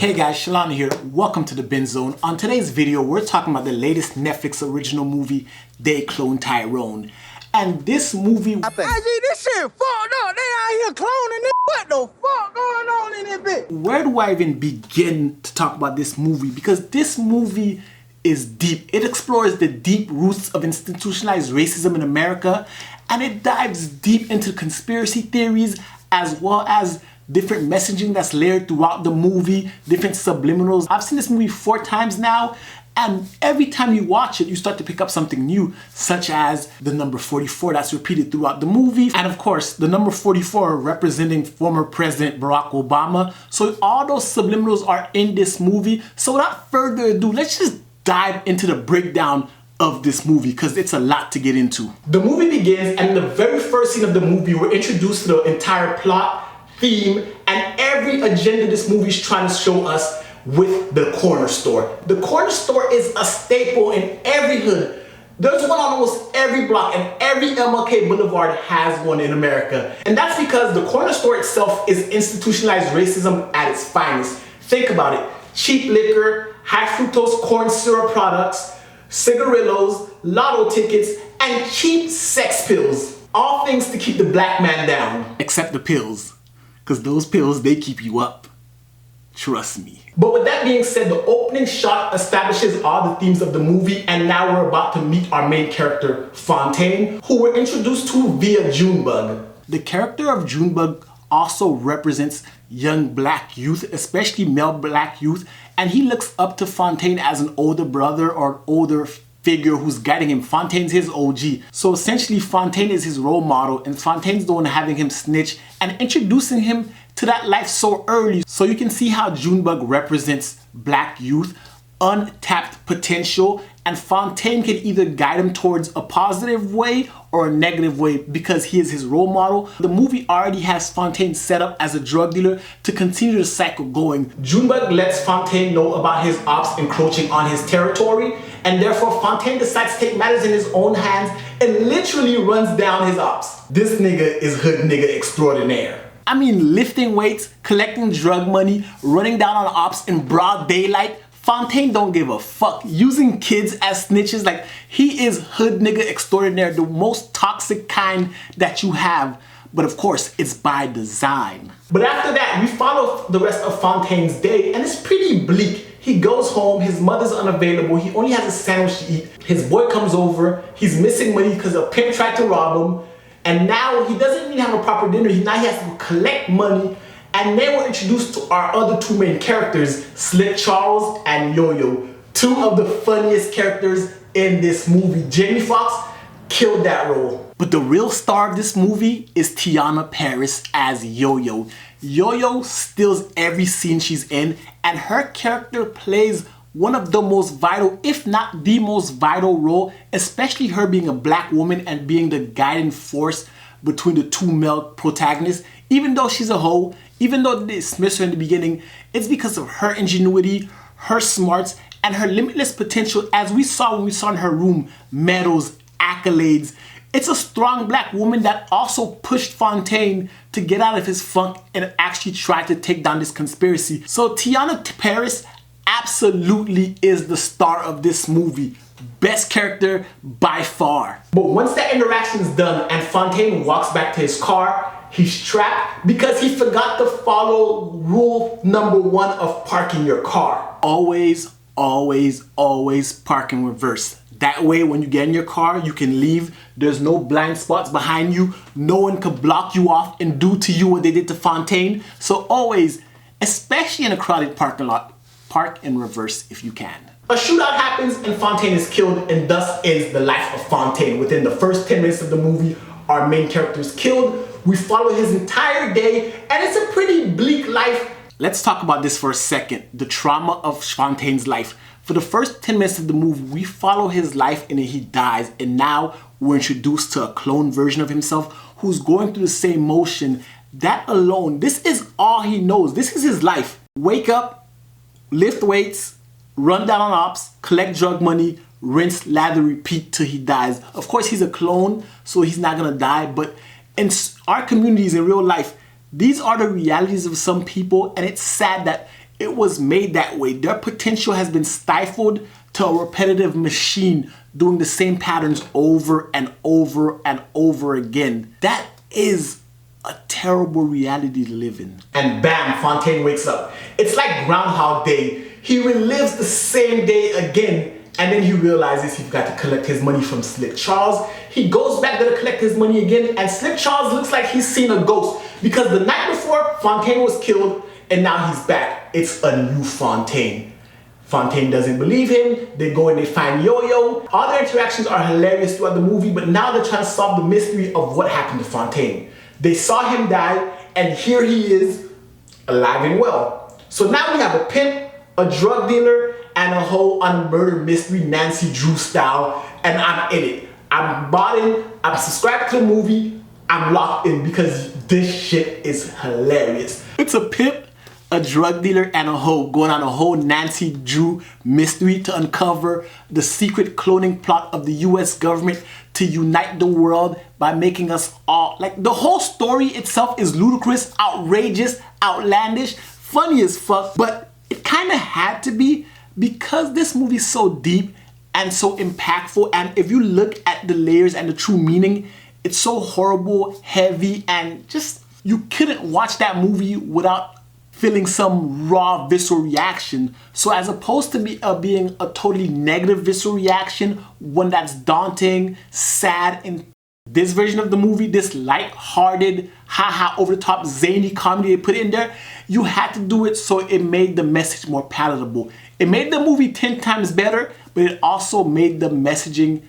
Hey guys, Shalana here. Welcome to the Bin Zone. On today's video, we're talking about the latest Netflix original movie, They Cloned Tyrone. And this movie... Hey, this shit fucked up. They out here cloning this. What the fuck going on in this bitch? Where do I even begin to talk about this movie? Because this movie is deep. It explores the deep roots of institutionalized racism in America, and it dives deep into conspiracy theories as well as different messaging that's layered throughout the movie, different subliminals. I've seen this movie 4 times now, and every time you watch it, you start to pick up something new, such as the number 44 that's repeated throughout the movie. And of course, the number 44 representing former President Barack Obama. So all those subliminals are in this movie. So without further ado, let's just dive into the breakdown of this movie because it's a lot to get into. The movie begins, and in the very first scene of the movie, we're introduced to the entire plot, theme, and every agenda this movie is trying to show us with the corner store. The corner store is a staple in every hood. There's one on almost every block, and every MLK Boulevard has one in America. And that's because the corner store itself is institutionalized racism at its finest. Think about it. Cheap liquor, high fructose corn syrup products, cigarillos, lotto tickets, and cheap sex pills. All things to keep the black man down. Except the pills. Because those pills, they keep you up. Trust me. But with that being said, the opening shot establishes all the themes of the movie, and now we're about to meet our main character, Fontaine, who we're introduced to via Junebug. The character of Junebug also represents young black youth, especially male black youth, and he looks up to Fontaine as an older brother or older figure who's guiding him. Fontaine's his OG. So essentially Fontaine is his role model, and Fontaine's the one having him snitch and introducing him to that life so early. So you can see how Junebug represents black youth, untapped potential, and Fontaine can either guide him towards a positive way or a negative way because he is his role model. The movie already has Fontaine set up as a drug dealer to continue the cycle going. Junebug lets Fontaine know about his ops encroaching on his territory, and therefore Fontaine decides to take matters in his own hands and literally runs down his ops. This nigga is hood nigga extraordinaire. I mean, lifting weights, collecting drug money, running down on ops in broad daylight. Fontaine don't give a fuck. Using kids as snitches, like, he is hood nigga extraordinaire, the most toxic kind that you have. But of course, it's by design. But after that, we follow the rest of Fontaine's day, and it's pretty bleak. He goes home, his mother's unavailable, he only has a sandwich to eat. His boy comes over, he's missing money because a pimp tried to rob him. And now he doesn't even have a proper dinner. Now he has to collect money. And then we're introduced to our other 2 main characters, Slick Charles and Yo-Yo. 2 of the funniest characters in this movie. Jamie Foxx killed that role. But the real star of this movie is Teyonah Parris as Yo-Yo. Yo-Yo steals every scene she's in, and her character plays one of the most vital, if not the most vital role, especially her being a black woman and being the guiding force between the 2 male protagonists. Even though she's a hoe, even though they dismiss her in the beginning, it's because of her ingenuity, her smarts, and her limitless potential, as we saw when we saw in her room, medals, accolades. It's a strong black woman that also pushed Fontaine to get out of his funk and actually try to take down this conspiracy. So Teyonah Parris absolutely is the star of this movie. Best character by far. But once that interaction is done and Fontaine walks back to his car, he's trapped because he forgot to follow rule number 1 of parking your car. Always, always, always park in reverse. That way when you get in your car, you can leave. There's no blind spots behind you. No one could block you off and do to you what they did to Fontaine. So always, especially in a crowded parking lot, park in reverse if you can. A shootout happens and Fontaine is killed, and thus ends the life of Fontaine. Within the first 10 minutes of the movie, our main character is killed. We follow his entire day, and it's a pretty bleak life. Let's talk about this for a second, the trauma of Fontaine's life. For the first 10 minutes of the movie, we follow his life and then he dies, and now we're introduced to a clone version of himself who's going through the same motion. That alone, this is all he knows. This is his life. Wake up, lift weights, run down on ops, collect drug money, rinse, lather, repeat till he dies. Of course, he's a clone, so he's not gonna die, but in our communities in real life, these are the realities of some people, and it's sad that it was made that way. Their potential has been stifled to a repetitive machine doing the same patterns over and over and over again. That is a terrible reality to live in. And bam, Fontaine wakes up. It's like Groundhog Day. He relives the same day again, and then he realizes he's got to collect his money from Slick Charles. He goes back there to collect his money again, and Slick Charles looks like he's seen a ghost because the night before, Fontaine was killed, and now he's back. It's a new Fontaine. Fontaine doesn't believe him. They go and they find Yo-Yo. All their interactions are hilarious throughout the movie, but now they're trying to solve the mystery of what happened to Fontaine. They saw him die, and here he is, alive and well. So now we have a pimp, a drug dealer, and a hoe on murder mystery, Nancy Drew style, and I'm in it. I'm bought in, I'm subscribed to the movie, I'm locked in because this shit is hilarious. It's a pimp, a drug dealer, and a hoe going on a whole Nancy Drew mystery to uncover the secret cloning plot of the US government to unite the world by making us all, like, the whole story itself is ludicrous, outrageous, outlandish, funny as fuck, but it kind of had to be because this movie is so deep and so impactful, and if you look at the layers and the true meaning, it's so horrible, heavy, and just, you couldn't watch that movie without feeling some raw visceral reaction. So as opposed to being a totally negative visceral reaction, one that's daunting, sad, and this version of the movie, this light-hearted, haha, over-the-top, zany comedy they put in there, you had to do it so it made the message more palatable. It made the movie 10 times better, but it also made the messaging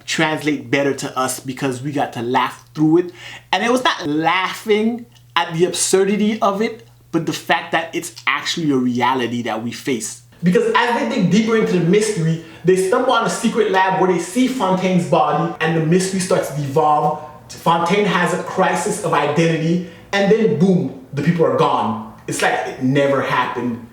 translate better to us because we got to laugh through it. And it was not laughing at the absurdity of it, but the fact that it's actually a reality that we face. Because as they dig deeper into the mystery, they stumble on a secret lab where they see Fontaine's body, and the mystery starts to devolve. Fontaine has a crisis of identity, and then boom, the people are gone. It's like it never happened.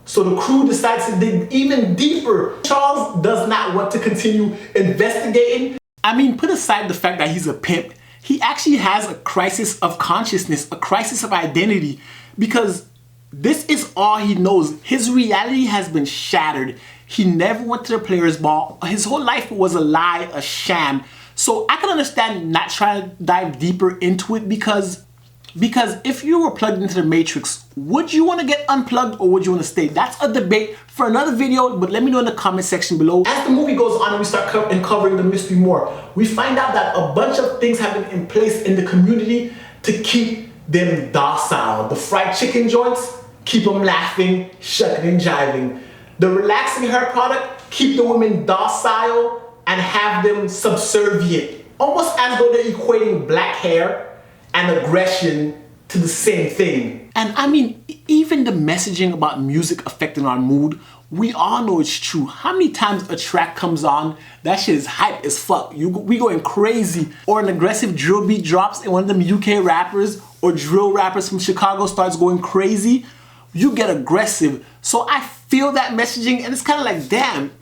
So the crew decides to dig even deeper. Charles does not want to continue investigating. I mean, put aside the fact that he's a pimp, he actually has a crisis of consciousness, a crisis of identity, because this is all he knows. His reality has been shattered. He never went to the players' ball. His whole life was a lie, a sham. So I can understand not trying to dive deeper into it because if you were plugged into the Matrix, would you want to get unplugged or would you want to stay? That's a debate for another video, but let me know in the comment section below. As the movie goes on and we start uncovering the mystery more, we find out that a bunch of things have been in place in the community to keep them docile. The fried chicken joints, keep them laughing, shucking and jiving. The relaxing hair product, keep the women docile and have them subservient. Almost as though they're equating black hair and aggression to the same thing. And I mean, even the messaging about music affecting our mood, we all know it's true. How many times a track comes on, that shit is hype as fuck. We going crazy. Or an aggressive drill beat drops and one of them UK rappers or drill rappers from Chicago starts going crazy, you get aggressive. So I feel that messaging and it's kind of like, damn,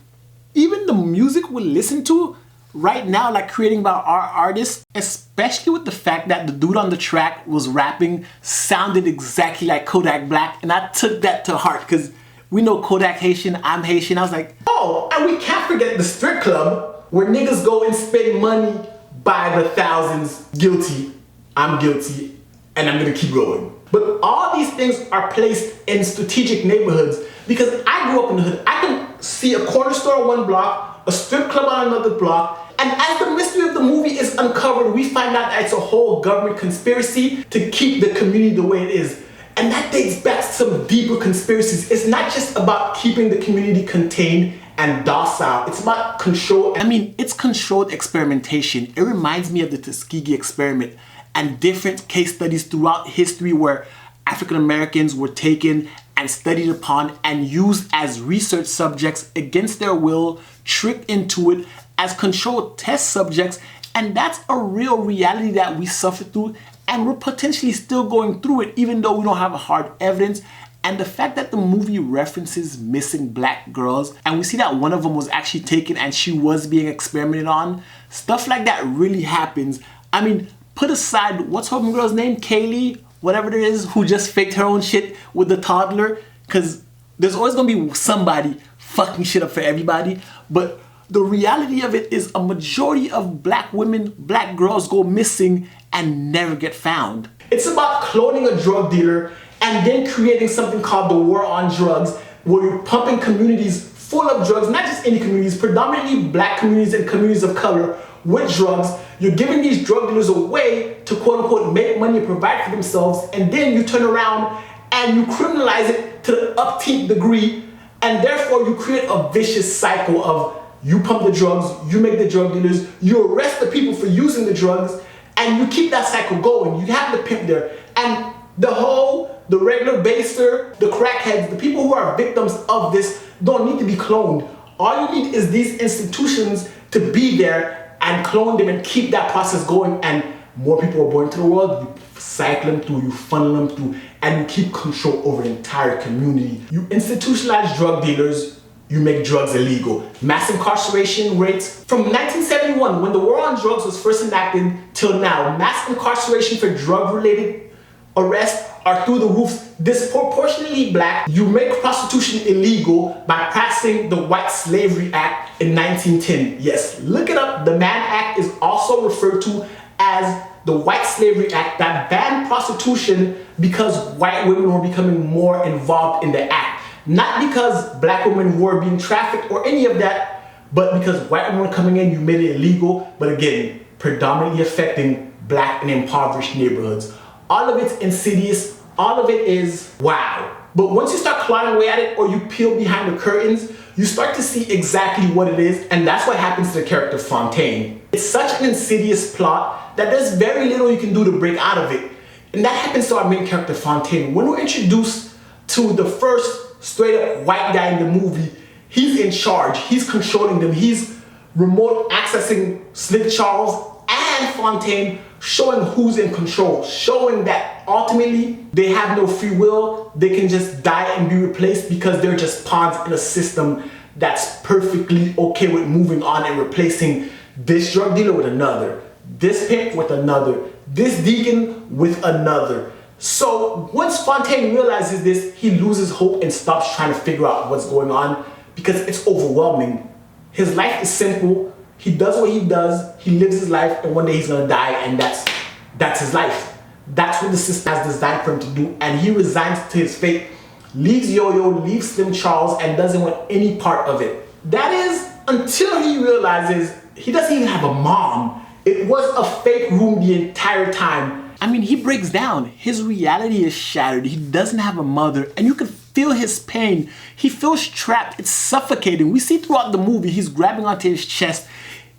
even the music we listen to right now, like creating by our artists, especially with the fact that the dude on the track was rapping, sounded exactly like Kodak Black, and I took that to heart because we know Kodak Haitian, I'm Haitian. I was like, oh, and we can't forget the strip club where niggas go and spend money by the thousands. Guilty, I'm guilty, and I'm gonna keep going. But all these things are placed in strategic neighborhoods because I grew up in the hood. I can see a corner store on one block, a strip club on another block, and as the mystery of the movie is uncovered, we find out that it's a whole government conspiracy to keep the community the way it is. And that dates back to some deeper conspiracies. It's not just about keeping the community contained and docile. It's about control. I mean, it's controlled experimentation. It reminds me of the Tuskegee experiment and different case studies throughout history where African Americans were taken and studied upon and used as research subjects against their will, tricked into it as controlled test subjects, and that's a real reality that we suffer through, and we're potentially still going through it even though we don't have hard evidence. And the fact that the movie references missing black girls, and we see that one of them was actually taken and she was being experimented on, stuff like that really happens. I mean, put aside, what's her girl's name? Kaylee, whatever it is, who just faked her own shit with the toddler, because There's always gonna be somebody fucking shit up for everybody, but the reality of it is a majority of black women, black girls go missing and never get found. It's about cloning a drug dealer and then creating something called the war on drugs, where you're pumping communities full of drugs, not just any communities, predominantly black communities and communities of color with drugs. You're giving these drug dealers a way to quote unquote make money and provide for themselves, and then you turn around and you criminalize it to the upteenth degree, and therefore you create a vicious cycle of you pump the drugs, you make the drug dealers, you arrest the people for using the drugs, and you keep that cycle going. You have the pimp there, and the regular baser, the crackheads, the people who are victims of this don't need to be cloned. All you need is these institutions to be there and clone them and keep that process going, and more people are born into the world. You cycle them through, you funnel them through, and you keep control over the entire community. You institutionalize drug dealers, you make drugs illegal. Mass incarceration rates from 1971, when the war on drugs was first enacted, till now, mass incarceration for drug-related arrests are through the roof, disproportionately black. You make prostitution illegal by passing the White Slavery Act in 1910. Yes, look it up. The Mann Act is also referred to as the White Slavery Act, that banned prostitution because white women were becoming more involved in the act. Not because black women were being trafficked or any of that, but because white women were coming in, you made it illegal, but again, predominantly affecting black and impoverished neighborhoods. All of it's insidious, all of it is wow. But once you start clawing away at it, or you peel behind the curtains, you start to see exactly what it is, and that's what happens to the character Fontaine. It's such an insidious plot that there's very little you can do to break out of it. And that happens to our main character Fontaine. When we're introduced to the first straight up white guy in the movie, he's in charge, he's controlling them, he's remote accessing Slick Charles and Fontaine, showing who's in control, showing that ultimately they have no free will, they can just die and be replaced because they're just pawns in a system that's perfectly okay with moving on and replacing this drug dealer with another, this pimp with another, this deacon with another. So once Fontaine realizes this, he loses hope and stops trying to figure out what's going on because it's overwhelming. His life is simple. He does what he does, he lives his life, and one day he's gonna die, and that's his life. That's what the system has designed for him to do, and he resigns to his fate, leaves Yo-Yo, leaves Slim Charles, and doesn't want any part of it. That is until he realizes he doesn't even have a mom. It was a fake room the entire time. I mean, he breaks down. His reality is shattered. He doesn't have a mother, and you can feel his pain. He feels trapped. It's suffocating. We see throughout the movie, he's grabbing onto his chest.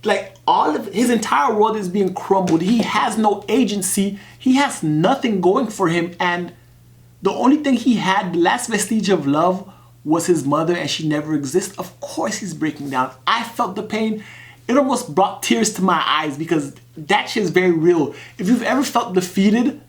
Like, all of his entire world is being crumbled. He has no agency. He has nothing going for him. And the only thing he had, the last vestige of love, was his mother, and she never exists. Of course he's breaking down. I felt the pain. It almost brought tears to my eyes because that shit is very real. If you've ever felt defeated,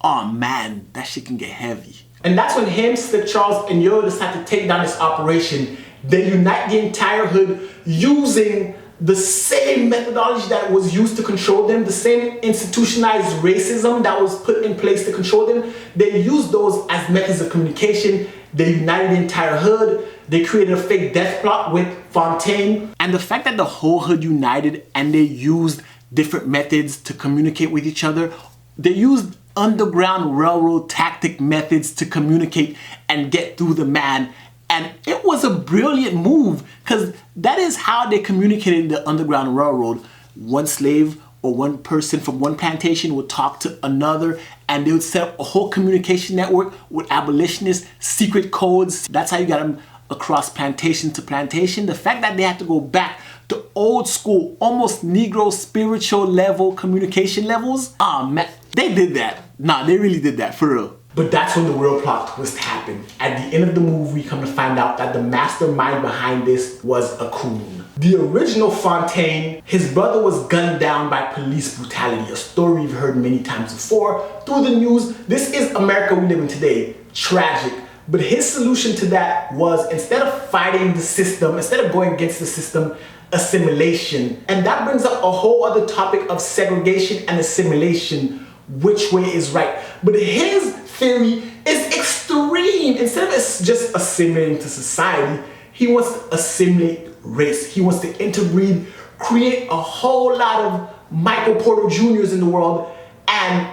oh man, that shit can get heavy. And that's when him, Slick Charles, and Yo decide to take down this operation. They unite the entire hood using the same methodology that was used to control them, the same institutionalized racism that was put in place to control them. They used those as methods of communication. They united the entire hood. They created a fake death plot with Fontaine. And the fact that the whole hood united and they used different methods to communicate with each other, they used Underground Railroad tactic methods to communicate and get through the man. And it was a brilliant move because that is how they communicated in the Underground Railroad. One slave or one person from one plantation would talk to another, and they would set up a whole communication network with abolitionists, secret codes. That's how you got them across plantation to plantation. The fact that they had to go back to old school, almost Negro spiritual level communication levels. Ah man, they did that. Nah, they really did that, for real. But that's when the real plot twist happened. At the end of the movie, we come to find out that the mastermind behind this was a coon. The original Fontaine, his brother was gunned down by police brutality, a story we've heard many times before through the news. This is America we live in today. Tragic. But his solution to that was, instead of fighting the system, instead of going against the system, assimilation. And that brings up a whole other topic of segregation and assimilation. Which way is right? But his theory is extreme. Instead of just assimilating to society, he wants to assimilate race. He wants to interbreed, create a whole lot of Michael Porter Juniors in the world, and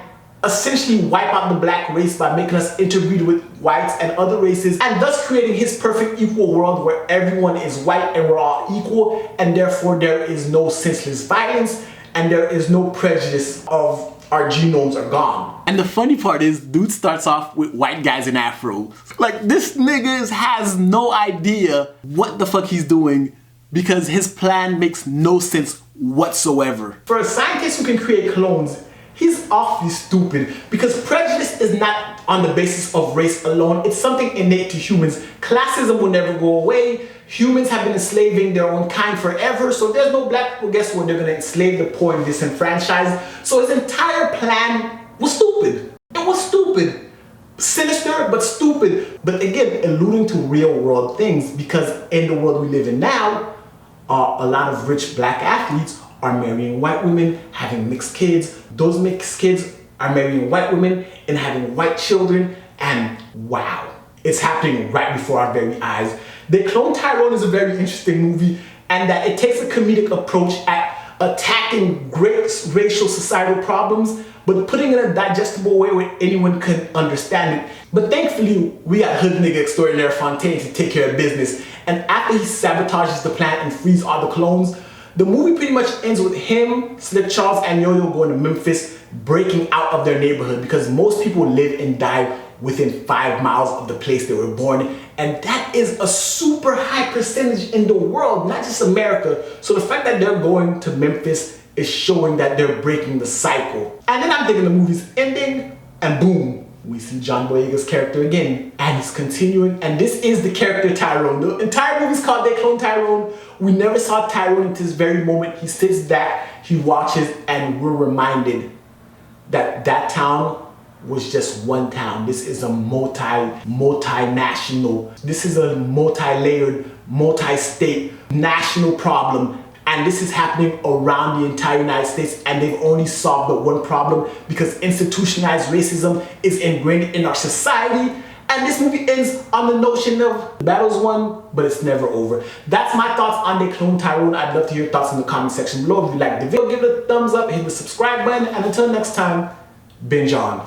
essentially wipe out the black race by making us interbreed with whites and other races, and thus creating his perfect equal world where everyone is white and we're all equal, and therefore there is no senseless violence and there is no prejudice of our genomes are gone. And the funny part is, dude starts off with white guys in afro. Like, this nigga has no idea what the fuck he's doing because his plan makes no sense whatsoever. For a scientist who can create clones, he's awfully stupid because prejudice is not on the basis of race alone. It's something innate to humans. Classism will never go away. Humans have been enslaving their own kind forever, so there's no black people. Guess what? They're gonna enslave the poor and disenfranchised. So his entire plan was stupid. It was stupid. Sinister, but stupid. But again, alluding to real world things, because in the world we live in now, a lot of rich black athletes are marrying white women, having mixed kids. Those mixed kids are marrying white women and having white children, and wow, it's happening right before our very eyes. They Cloned Tyrone is a very interesting movie, and that it takes a comedic approach at attacking great racial societal problems, but putting it in a digestible way where anyone can understand it. But thankfully, we got hood nigga extraordinaire Fontaine to take care of business, and after he sabotages the plant and frees all the clones, the movie pretty much ends with him, Slick Charles, and Yo-Yo going to Memphis, breaking out of their neighborhood, because most people live and die within 5 miles of the place they were born, and that is a super high percentage in the world, not just America. So the fact that they're going to Memphis is showing that they're breaking the cycle. And then I'm thinking the movie's ending, and boom, we see John Boyega's character again, and he's continuing, and this is the character Tyrone. The entire movie's called They Cloned Tyrone. We never saw Tyrone until this very moment. He sits back, he watches, and we're reminded that that town was just one town. This is a multinational, this is a multi-layered, multi-state, national problem. And this is happening around the entire United States, and they've only solved the one problem because institutionalized racism is ingrained in our society. And this movie ends on the notion of the battle's won, but it's never over. That's my thoughts on They Cloned Tyrone. I'd love to hear your thoughts in the comment section below. If you like the video, give it a thumbs up, hit the subscribe button, and until next time, binge on.